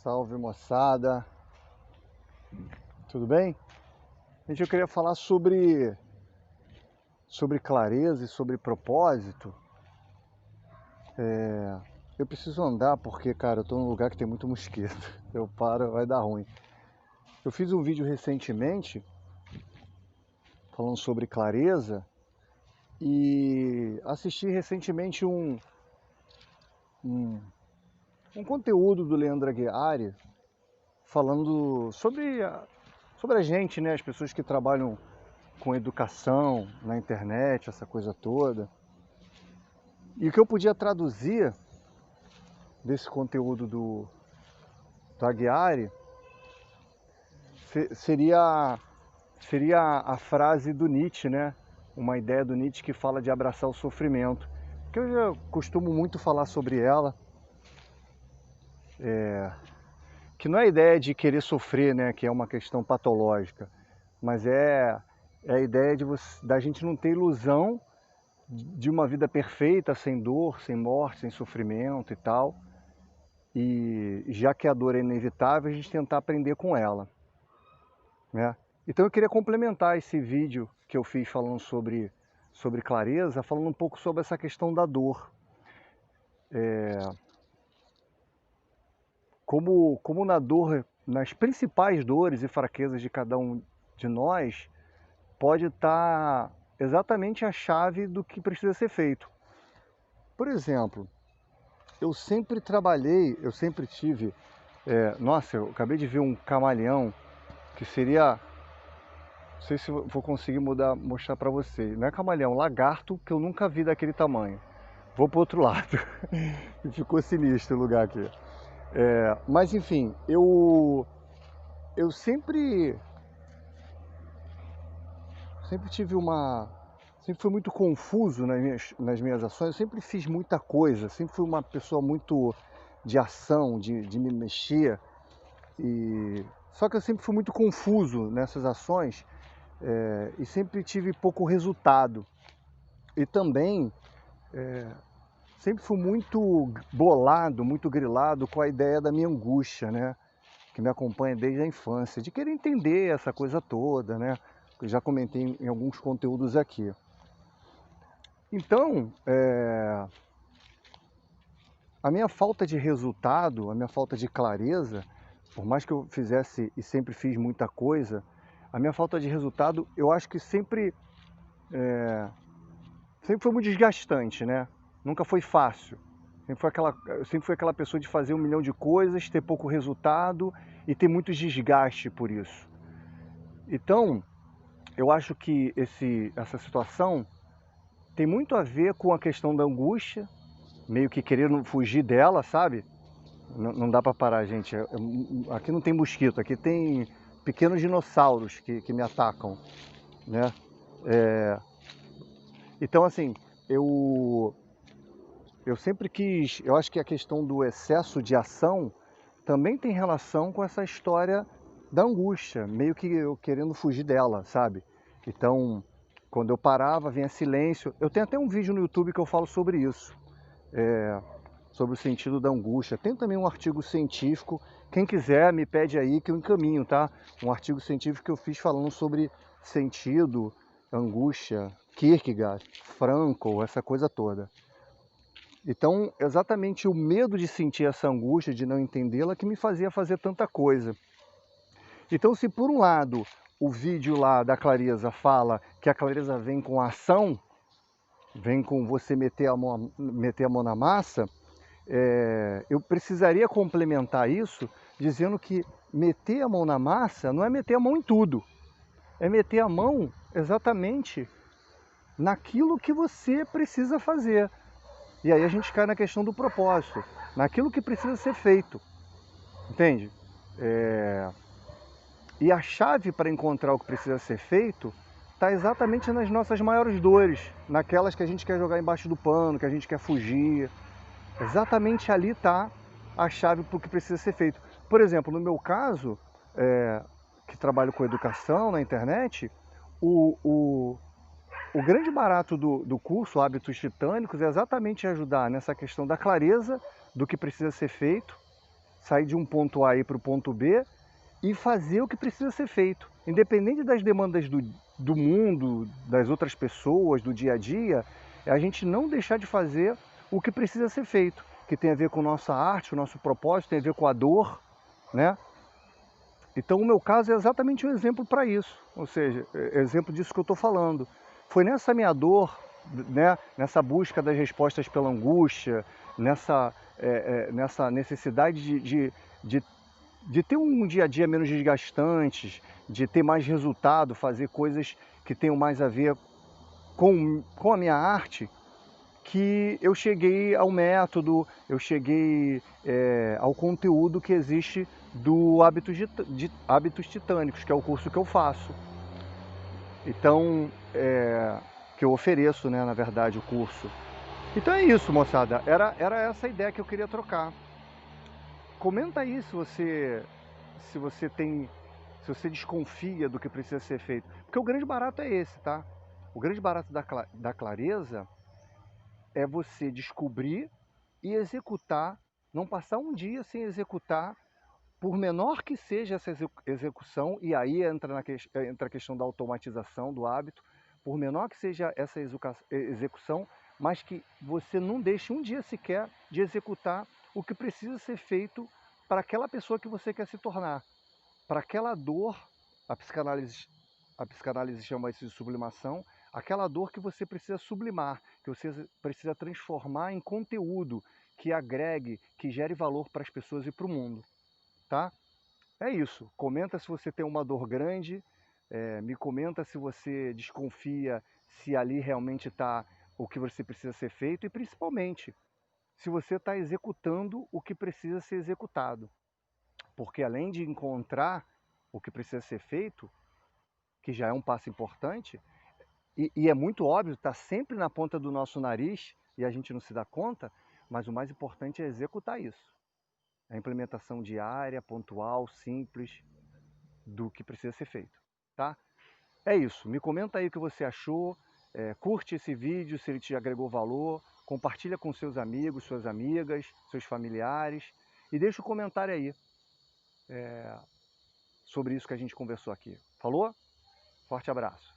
Salve, moçada, tudo bem? Gente, eu queria falar sobre clareza e sobre propósito. Eu preciso andar porque, cara, eu tô num lugar que tem muito mosquito. Eu paro, vai dar ruim. Eu fiz um vídeo recentemente falando sobre clareza e assisti recentemente um, um conteúdo do Leandro Aguiar falando sobre a gente, né? As pessoas que trabalham com educação na internet, essa coisa toda. E o que eu podia traduzir desse conteúdo do Aguiar seria a frase do Nietzsche, né? Uma ideia do Nietzsche que fala de abraçar o sofrimento. Que eu já costumo muito falar sobre ela. Que não é a ideia de querer sofrer, né? Que é uma questão patológica. Mas é a ideia da gente não ter ilusão de uma vida perfeita, sem dor, sem morte, sem sofrimento e tal. E já que a dor é inevitável, a gente tentar aprender com ela, né? Então eu queria complementar esse vídeo que eu fiz falando sobre clareza, falando um pouco sobre essa questão da dor. Como na dor, nas principais dores e fraquezas de cada um de nós, pode estar exatamente a chave do que precisa ser feito. Por exemplo, eu sempre tive... nossa, eu acabei de ver um camaleão que seria... Não sei se vou conseguir mostrar para vocês. Não é camaleão, lagarto, que eu nunca vi daquele tamanho. Vou pro outro lado. E ficou sinistro o lugar aqui. Mas enfim, eu sempre tive sempre fui muito confuso nas minhas ações. Eu sempre fiz muita coisa. Sempre fui uma pessoa muito de ação, de me mexer. Só que eu sempre fui muito confuso nessas ações. E sempre tive pouco resultado. E também sempre fui muito bolado, muito grilado com a ideia da minha angústia, né? Que me acompanha desde a infância, de querer entender essa coisa toda, né? Que eu já comentei em alguns conteúdos aqui. Então, a minha falta de resultado, a minha falta de clareza, por mais que eu fizesse e sempre fiz muita coisa, a minha falta de resultado, eu acho que sempre foi muito desgastante, né? Nunca foi fácil. Eu sempre fui aquela pessoa de fazer 1 milhão de coisas, ter pouco resultado e ter muito desgaste por isso. Então, eu acho que essa situação tem muito a ver com a questão da angústia, meio que querendo fugir dela, sabe? Não dá para parar, gente. Aqui não tem mosquito, aqui tem pequenos dinossauros que me atacam, né? Então, assim, eu sempre quis... Eu acho que a questão do excesso de ação também tem relação com essa história da angústia, meio que eu querendo fugir dela, sabe? Então, quando eu parava, vinha silêncio. Eu tenho até um vídeo no YouTube que eu falo sobre isso, sobre o sentido da angústia. Tem também um artigo científico, quem quiser me pede aí que eu encaminho, tá? Um artigo científico que eu fiz falando sobre sentido, angústia, Kierkegaard, Frankl, essa coisa toda. Então, exatamente o medo de sentir essa angústia, de não entendê-la, que me fazia fazer tanta coisa. Então, se por um lado o vídeo lá da clareza fala que a clareza vem com a ação, vem com você meter a mão na massa, eu precisaria complementar isso dizendo que meter a mão na massa não é meter a mão em tudo, é meter a mão exatamente naquilo que você precisa fazer. E aí a gente cai na questão do propósito, naquilo que precisa ser feito, entende? E a chave para encontrar o que precisa ser feito está exatamente nas nossas maiores dores, naquelas que a gente quer jogar embaixo do pano, que a gente quer fugir. Exatamente ali está a chave para o que precisa ser feito. Por exemplo, no meu caso, que trabalho com educação na internet, o grande barato do curso Hábitos Titânicos é exatamente ajudar nessa questão da clareza do que precisa ser feito, sair de um ponto A e ir para o ponto B e fazer o que precisa ser feito. Independente das demandas do mundo, das outras pessoas, do dia a dia, é a gente não deixar de fazer o que precisa ser feito, que tem a ver com nossa arte, o nosso propósito, tem a ver com a dor, né? Então o meu caso é exatamente um exemplo para isso, ou seja, exemplo disso que eu estou falando. Foi nessa minha dor, né, nessa busca das respostas pela angústia, nessa necessidade de, de ter um dia a dia menos desgastante, de ter mais resultado, fazer coisas que tenham mais a ver com a minha arte, que eu cheguei ao método, eu cheguei ao conteúdo que existe do Hábitos Titânicos, que é o curso que eu faço. Então, que eu ofereço, né, na verdade, o curso. Então é isso, moçada. Era essa a ideia que eu queria trocar. Comenta aí se você tem, se você desconfia do que precisa ser feito. Porque o grande barato é esse, tá? O grande barato da clareza é você descobrir e executar, não passar um dia sem executar, por menor que seja essa execução, e aí entra a questão da automatização do hábito, por menor que seja essa execução, mas que você não deixe um dia sequer de executar o que precisa ser feito para aquela pessoa que você quer se tornar, para aquela dor, a psicanálise, a psicanálise chama isso de sublimação, aquela dor que você precisa sublimar, que você precisa transformar em conteúdo que agregue, que gere valor para as pessoas e para o mundo, tá? É isso. Comenta se você tem uma dor grande, me comenta se você desconfia se ali realmente está o que você precisa ser feito e principalmente se você está executando o que precisa ser executado. Porque além de encontrar o que precisa ser feito, que já é um passo importante, e é muito óbvio, está sempre na ponta do nosso nariz e a gente não se dá conta, mas o mais importante é executar isso. A implementação diária, pontual, simples, do que precisa ser feito, tá? É isso, me comenta aí o que você achou, curte esse vídeo se ele te agregou valor, compartilha com seus amigos, suas amigas, seus familiares e deixa um comentário aí sobre isso que a gente conversou aqui. Falou? Forte abraço!